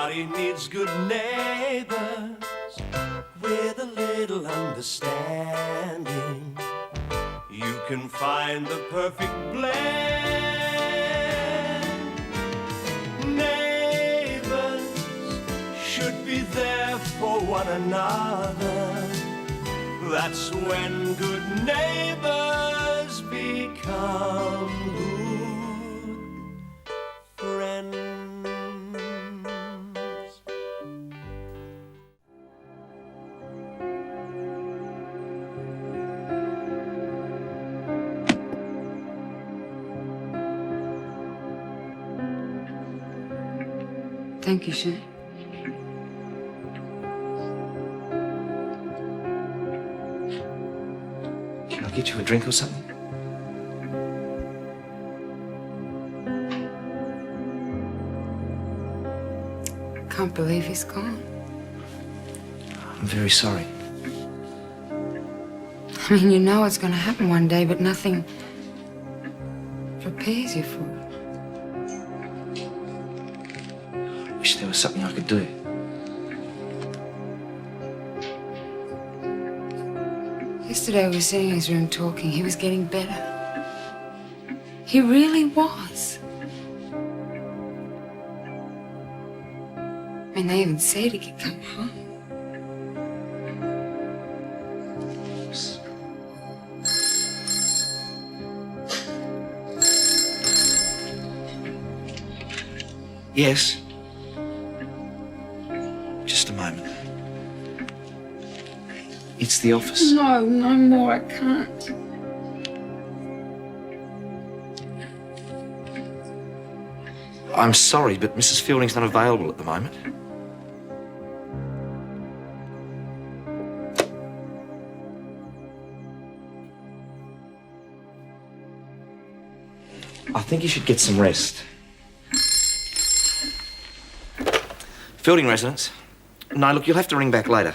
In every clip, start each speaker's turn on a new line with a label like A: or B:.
A: Everybody needs good neighbours with a little understanding. You can find the perfect blend. Neighbours should be there for one another. That's when good neighbours become good friends.
B: Thank you, Shay.
C: Can I get you a drink or something?
B: Can't believe he's gone.
C: I'm very sorry.
B: I mean, you know it's going to happen one day, but nothing prepares you for it.
C: I wish there was something I could do.
B: Yesterday we were sitting in his room talking. He was getting better. He really was. I mean, they even said he could come home.
C: Yes. Just a moment. It's the office.
B: No, no more. I can't.
C: I'm sorry, but Mrs. Fielding's not available at the moment. I think you should get some rest. Fielding residence? No, look, you'll have to ring back later.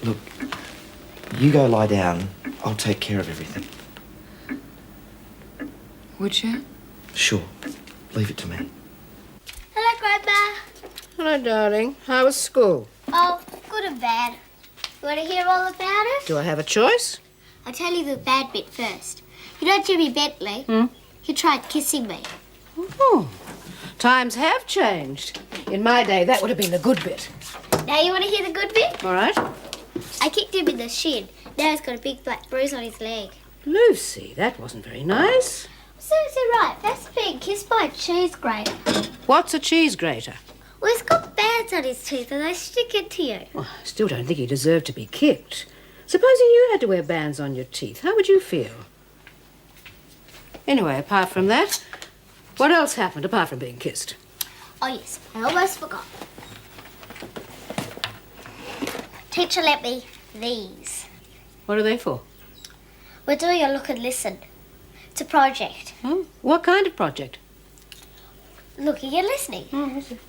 C: Look, you go lie down. I'll take care of everything.
B: Would you?
C: Sure. Leave it to me.
D: Hello, Grandma.
E: Hello, darling. How was school?
D: Oh, good and bad. You want to hear all about it?
E: Do I have a choice?
D: I'll tell you the bad bit first. You know Jimmy Bentley? He tried kissing me.
E: Oh, times have changed. In my day, that would have been the good bit.
D: Now you want to hear the good bit?
E: All right.
D: I kicked him in the shin. Now he's got a big black bruise on his leg.
E: Lucy, that wasn't very nice.
D: Seriously, right. That's being kissed by a cheese grater.
E: What's a cheese grater?
D: Well, he's got bands on his teeth and they stick into you.
E: Well, I still don't think he deserved to be kicked. Supposing you had to wear bands on your teeth, how would you feel? Anyway, apart from that, what else happened apart from being kissed?
D: Oh, yes. I almost forgot. Teacher lent me these.
E: What are they for?
D: We're doing a look and listen. It's a project.
E: Oh, what kind of project?
D: Looking and listening.
E: Oh, I see.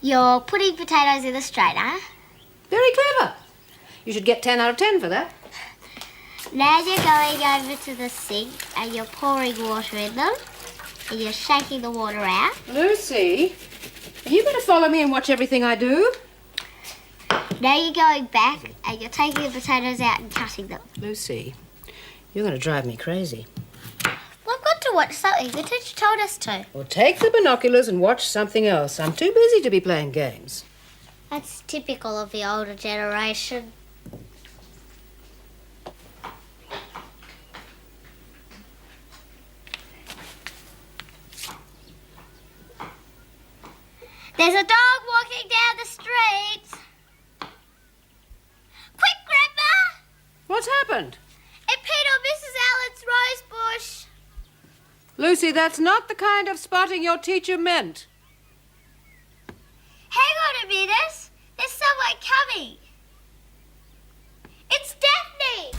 D: You're putting potatoes in the strainer.
E: Very clever. You should get 10 out of 10 for that.
D: Now you're going over to the sink and you're pouring water in them and you're shaking the water out.
E: Lucy, are you going to follow me and watch everything I do?
D: Now you're going back and you're taking the potatoes out and cutting them.
E: Lucy, you're going to drive me crazy.
D: Well, I've got to watch something. The teacher told us to.
E: Well, take the binoculars and watch something else. I'm too busy to be playing games.
D: That's typical of the older generation. There's a dog walking down the street. Quick, Grandma!
E: What's happened?
D: It peed on Mrs. Allen's rose bush.
E: Lucy, that's not the kind of spotting your teacher meant.
D: Hang on a minute. There's someone coming. It's Daphne.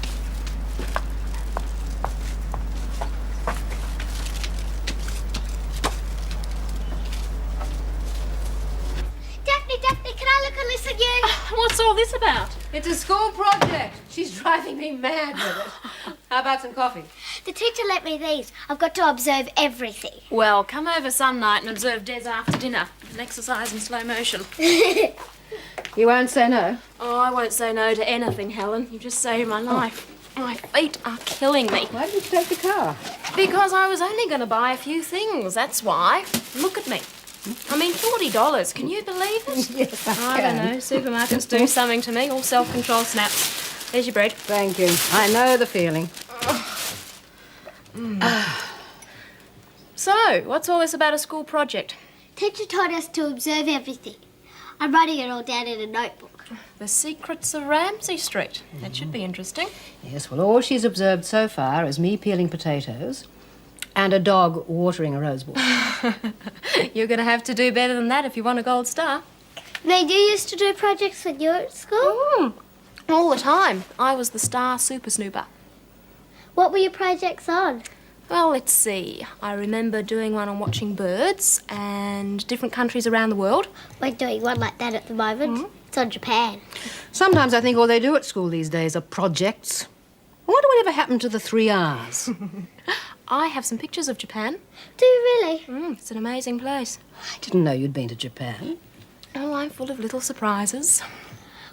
D: Daphne, can I look and listen you?
F: What's all this about?
E: It's a school project. She's driving me mad with it. How about some coffee?
D: The teacher let me these. I've got to observe everything.
F: Well, come over some night and observe Des after dinner. An exercise in slow motion.
E: You won't say no?
F: Oh, I won't say no to anything, Helen. You've just saved my life. My feet are killing me.
E: Why didn't you take the car?
F: Because I was only going to buy a few things, that's why. Look at me. I mean, $40. Can you believe it?
E: Yes,
F: I don't know. Supermarkets do something to me. All self-control snaps. There's your bread.
E: Thank you. I know the feeling.
F: So, what's all this about a school project?
D: Teacher told us to observe everything. I'm writing it all down in a notebook.
F: The Secrets of Ramsay Street. That should be interesting.
E: Yes, well, all she's observed so far is me peeling potatoes and a dog watering a rose bush.
F: You're going to have to do better than that if you want a gold star.
D: Made you used to do projects when you were at school?
F: All the time. I was the star super snooper.
D: What were your projects on?
F: Well, let's see. I remember doing one on watching birds and different countries around the world.
D: We're doing one like that at the moment. It's on Japan.
E: Sometimes I think all they do at school these days are projects. I wonder whatever happened to the 3 R's.
F: I have some pictures of Japan.
D: Do you really?
F: It's an amazing place.
E: I didn't know you'd been to Japan.
F: Oh, I'm full of little surprises.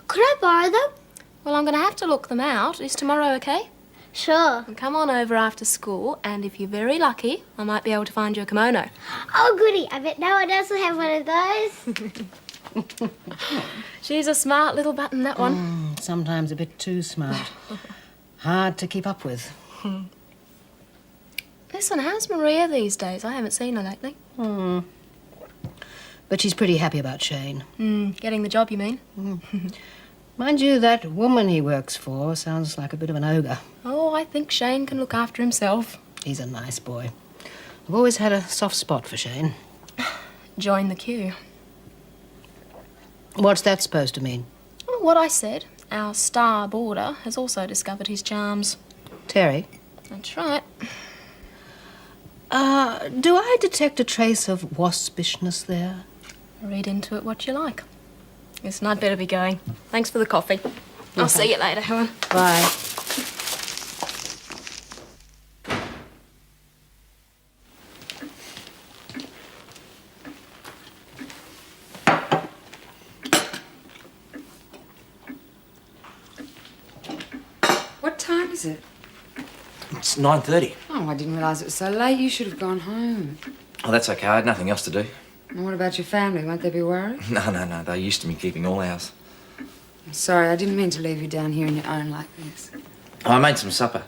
D: Could I borrow them?
F: Well, I'm going to have to look them out. Is tomorrow okay?
D: Sure.
F: And come on over after school, and if you're very lucky, I might be able to find you a kimono.
D: Oh, goody. I bet no one else will have one of those.
F: She's a smart little button, that one.
E: Sometimes a bit too smart. Hard to keep up with.
F: Listen, how's Maria these days? I haven't seen her lately.
E: But she's pretty happy about Shane.
F: Getting the job, you mean?
E: Mind you, that woman he works for sounds like a bit of an ogre.
F: Oh, I think Shane can look after himself.
E: He's a nice boy. I've always had a soft spot for Shane.
F: Join the queue.
E: What's that supposed to mean?
F: Well, what I said. Our star boarder has also discovered his charms.
E: Terry?
F: That's right.
E: Do I detect a trace of waspishness there?
F: Read into it what you like. Listen, I'd better be going. Thanks for the coffee. I'll see you later, Helen.
E: Bye.
B: What time is it?
C: It's 9:30.
B: Oh, I didn't realise it was so late. You should have gone home.
C: Oh, that's okay. I had nothing else to do.
B: And what about your family? Won't they be worried?
C: No. They're used to me keeping all hours.
B: I'm sorry, I didn't mean to leave you down here on your own like this.
C: Oh, I made some supper.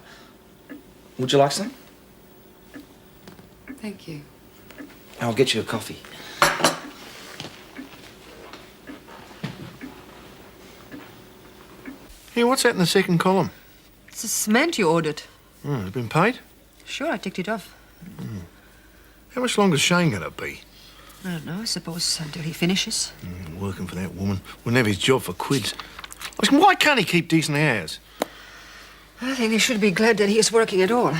C: Would you like some?
B: Thank you.
C: I'll get you a coffee.
G: Hey, what's that in the second column?
H: It's the cement you ordered.
G: It's been paid?
H: Sure, I ticked it off.
G: How much longer is Shane going to be?
H: I don't know, I suppose until he finishes.
G: Working for that woman. Wouldn't have his job for quids. I mean, why can't he keep decent hours?
H: I think he should be glad that he is working at all.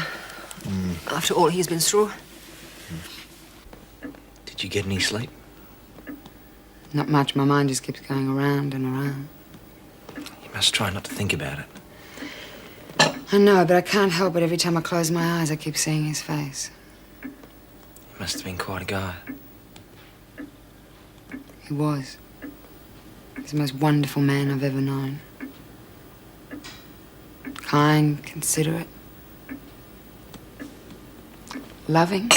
H: After all he's been through.
C: Did you get any sleep?
B: Not much. My mind just keeps going around and around.
C: You must try not to think about it.
B: I know, but I can't help it. Every time I close my eyes, I keep seeing his face.
C: You must have been quite a guy.
B: He was. He's the most wonderful man I've ever known. Kind, considerate. Loving.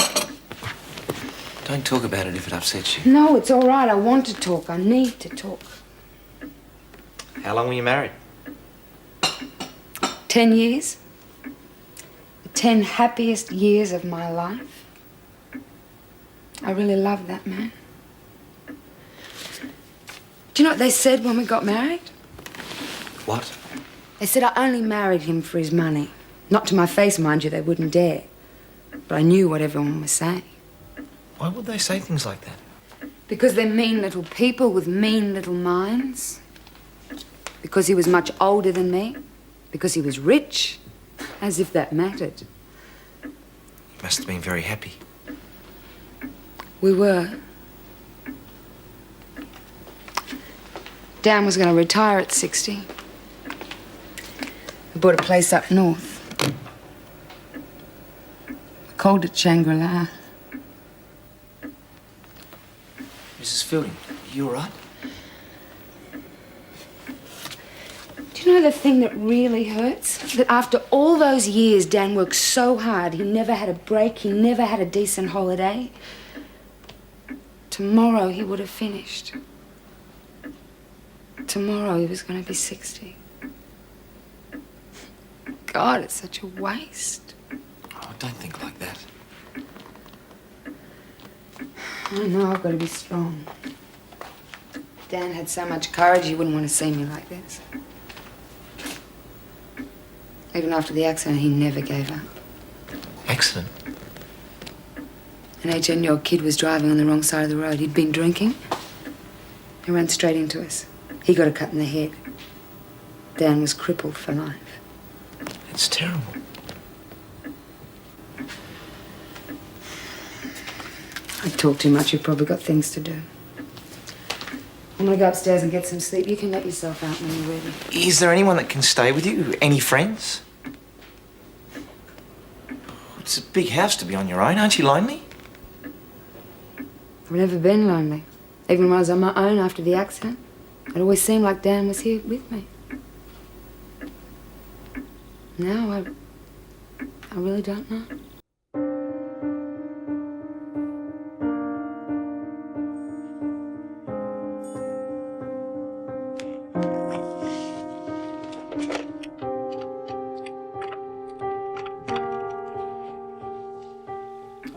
C: Don't talk about it if it upsets you.
B: No, it's all right. I want to talk. I need to talk.
C: How long were you married?
B: 10 years. The 10 happiest years of my life. I really love that man. Do you know what they said when we got married?
C: What?
B: They said I only married him for his money. Not to my face, mind you, they wouldn't dare. But I knew what everyone was saying.
C: Why would they say things like that?
B: Because they're mean little people with mean little minds. Because he was much older than me. Because he was rich. As if that mattered.
C: You must have been very happy.
B: We were. Dan was going to retire at 60. I bought a place up north. I called it Shangri-La.
C: Mrs. Fielding, you all right?
B: Do you know the thing that really hurts? That after all those years, Dan worked so hard, he never had a break, he never had a decent holiday. Tomorrow he would have finished. Tomorrow he was going to be 60. God, it's such a waste.
C: Oh, don't think like that.
B: I know I've got to be strong. Dan had so much courage, he wouldn't want to see me like this. Even after the accident, he never gave up.
C: Accident?
B: An 18-year-old kid was driving on the wrong side of the road. He'd been drinking. He ran straight into us. He got a cut in the head. Dan was crippled for life.
C: It's terrible.
B: I talk too much. You've probably got things to do. I'm gonna go upstairs and get some sleep. You can let yourself out when you're ready.
C: Is there anyone that can stay with you? Any friends? It's a big house to be on your own. Aren't you lonely?
B: I've never been lonely. Even when I was on my own after the accident, it always seemed like Dan was here with me. Now I really don't know.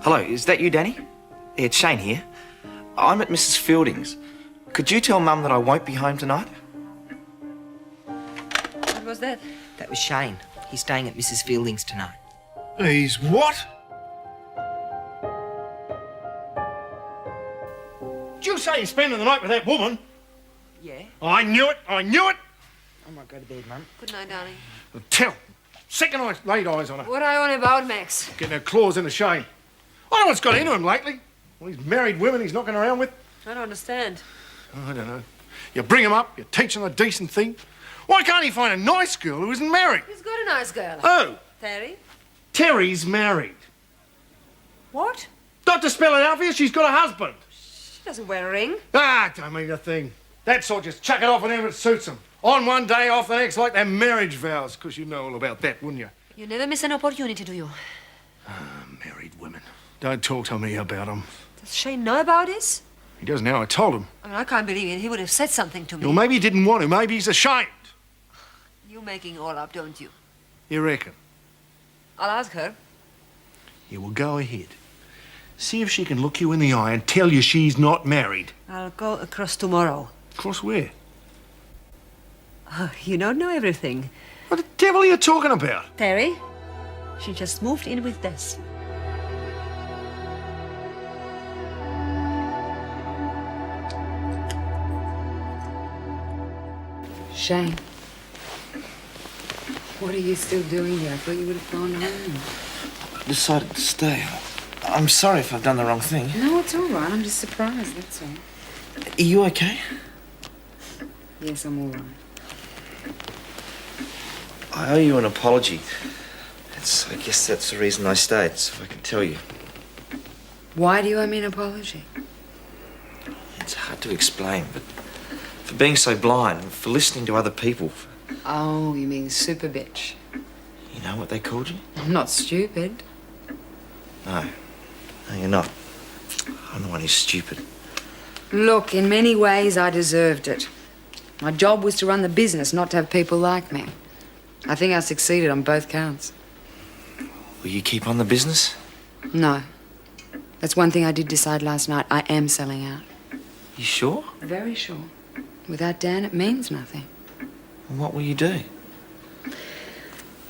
C: Hello, is that you, Danny? Yeah, it's Shane here. I'm at Mrs. Fielding's. Could you tell Mum that I won't be home tonight?
H: What was that?
I: That was Shane. He's staying at Mrs. Fielding's tonight.
G: He's what? Did you say you're spending the night with that woman?
I: Yeah?
G: I knew it! I knew it!
I: I might go to bed, Mum.
H: Good night, darling.
G: Tell. Second I laid eyes on her.
H: What are you on about, Max?
G: Getting her claws into Shane. I don't know what's got into him lately. All these married women he's knocking around with.
H: I don't understand.
G: Oh, I don't know. You bring him up, you teach him a decent thing. Why can't he find a nice girl who isn't married?
H: He's got a nice girl.
G: Oh,
H: Terry?
G: Terry's married.
H: What?
G: Not to spell it out for you, she's got a husband.
H: She doesn't wear a ring.
G: Ah, don't mean a thing. That sort just chuck it off whenever it suits them. On one day, off the next, like their marriage vows. Because you know all about that, wouldn't you?
H: You never miss an opportunity, do you?
G: Ah, married women. Don't talk to me about them.
H: Does Shane know about this?
G: He does now, I told him.
H: I mean, I can't believe it. He would have said something to me.
G: Well, maybe he didn't want to. Maybe he's ashamed.
H: You're making all up, don't you?
G: You reckon?
H: I'll ask her.
G: Yeah, well, go ahead. See if she can look you in the eye and tell you she's not married.
H: I'll go across tomorrow.
G: Across where?
H: Oh, you don't know everything.
G: What the devil are you talking about?
H: Terry, she just moved in with Des.
B: Shane, what are you still doing here? I thought you would have gone home.
C: I decided to stay. I'm sorry if I've done the wrong thing.
B: No, it's all right. I'm just surprised, that's all.
C: Are you okay?
B: Yes, I'm all right.
C: I owe you an apology. I guess that's the reason I stayed, so I can tell you.
B: Why do you owe me an apology?
C: It's hard to explain, but for being so blind, for listening to other people.
B: Oh, you mean super bitch.
C: You know what they called you?
B: I'm not stupid.
C: No, you're not. I'm the one who's stupid.
B: Look, in many ways, I deserved it. My job was to run the business, not to have people like me. I think I succeeded on both counts.
C: Will you keep on the business?
B: No. That's one thing I did decide last night. I am selling out.
C: You sure?
B: Very sure. Without Dan, it means nothing.
C: And what will you do?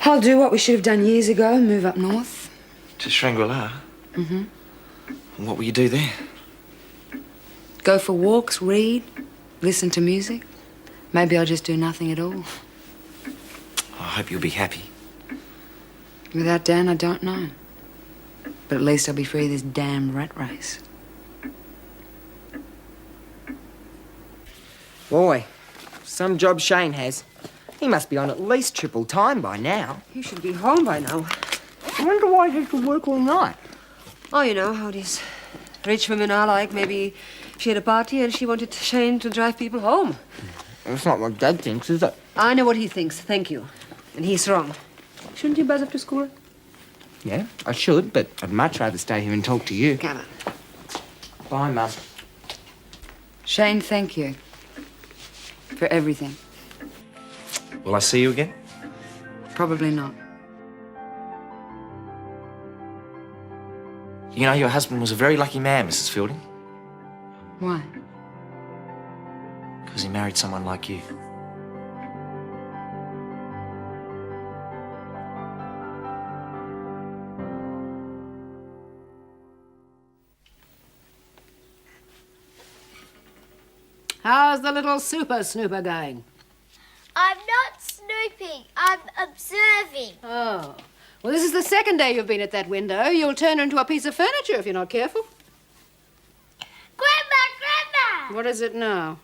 B: I'll do what we should have done years ago, move up north.
C: To Shangri-La?
B: Mm-hmm.
C: And what will you do there?
B: Go for walks, read, listen to music. Maybe I'll just do nothing at all.
C: I hope you'll be happy.
B: Without Dan, I don't know. But at least I'll be free of this damn rat race.
I: Boy, some job Shane has. He must be on at least triple time by now.
H: He should be home by now.
I: I wonder why he has to work all night.
H: Oh, you know how these rich women are like. Maybe she had a party and she wanted Shane to drive people home.
I: That's not what Dad thinks, is it?
H: I know what he thinks, thank you. And he's wrong. Shouldn't you buzz up to school?
I: Yeah, I should, but I'd much rather stay here and talk to you.
H: Come on.
I: Bye, Mum.
B: Shane, thank you for everything.
C: Will I see you again?
B: Probably not.
C: You know, your husband was a very lucky man, Mrs. Fielding,
B: Why?
C: because he married someone like you.
E: How's the little super snooper going?
D: I'm not snooping. I'm observing.
E: Oh. Well, this is the second day you've been at that window. You'll turn her into a piece of furniture if you're not careful.
D: Grandma!
E: What is it now?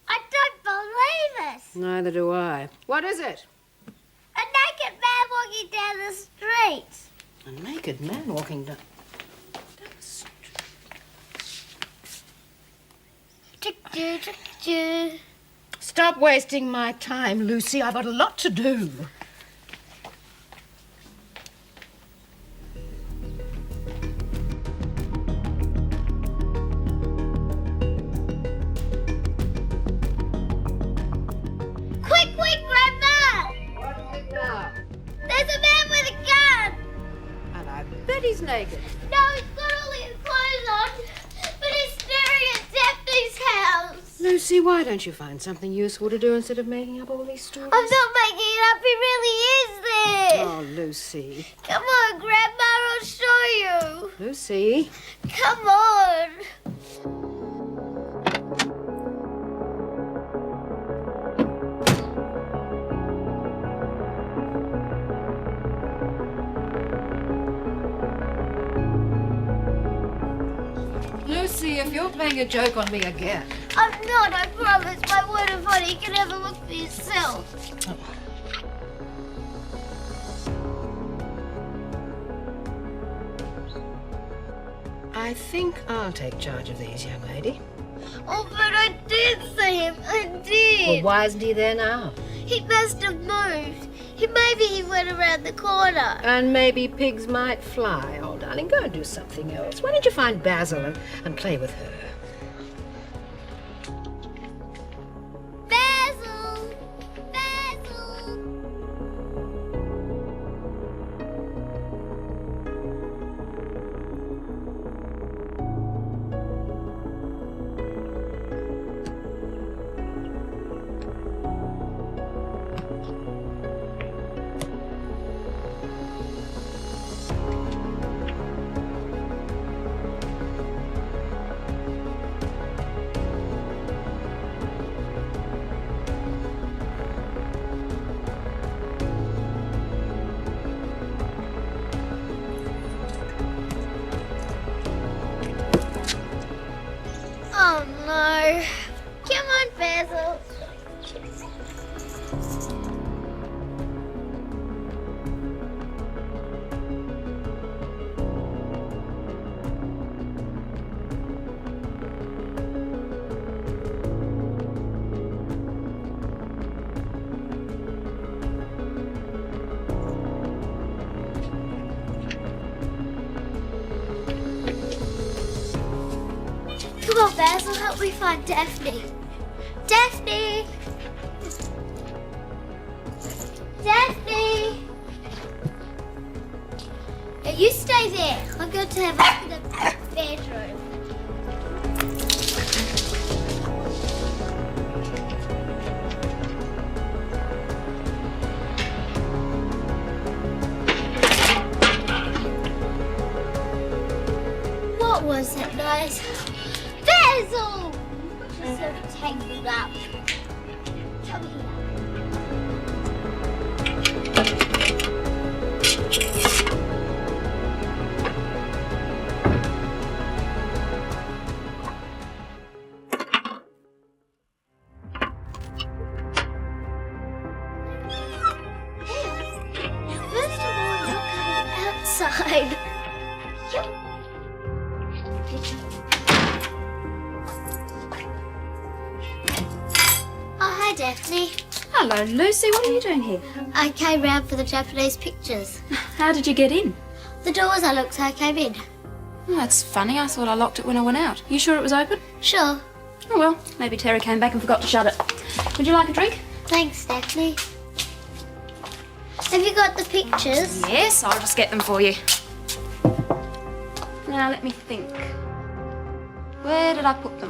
D: I don't believe it.
E: Neither do I. What is it?
D: A naked man walking down the street.
E: A naked man walking down...
D: Tick-doo, tick-doo.
E: Stop wasting my time, Lucy. I've got a lot to do.
D: Quick, Grandma!
E: What is it now?
D: There's a man with a gun.
E: And I bet he's naked.
D: No, he's got all his clothes on, but he's staring at Daphne's house.
E: Lucy, why don't you find something useful to do instead of making up all these stories?
D: I'm not making it up. He really is there.
E: Oh, Lucy.
D: Come on, Grandma. I'll show you.
E: Lucy.
D: Come on.
E: Lucy, if you're playing a joke on me again...
D: I'm not, I promise. My word of honor, you can have a look for yourself.
E: I think I'll take charge of these, young lady.
D: Oh, but I did see him. I did.
E: Well, why isn't he there now?
D: He must have moved. Maybe he went around the corner.
E: And maybe pigs might fly. Oh, darling, go and do something else. Why don't you find Basil and play with her?
D: Basil! Basil! Oh no. Come on, Basil. Come on, Basil, help me find Daphne. Daphne! Daphne! Yeah, you stay there. I'm going to have a look at the bedroom. What was that noise? Basil! You're so tangled up. Come here. inside. Oh, hi, Daphne.
F: Hello, Lucy. What are you doing here?
D: I came round for the Japanese pictures.
F: How did you get in?
D: The door was unlocked, so I came in.
F: Oh, that's funny. I thought I locked it when I went out. You sure it was open?
D: Sure.
F: Oh, well, maybe Terry came back and forgot to shut it. Would you like a drink?
D: Thanks, Daphne. Have you got the pictures?
F: Yes, I'll just get them for you. Now, let me think. Where did I put them?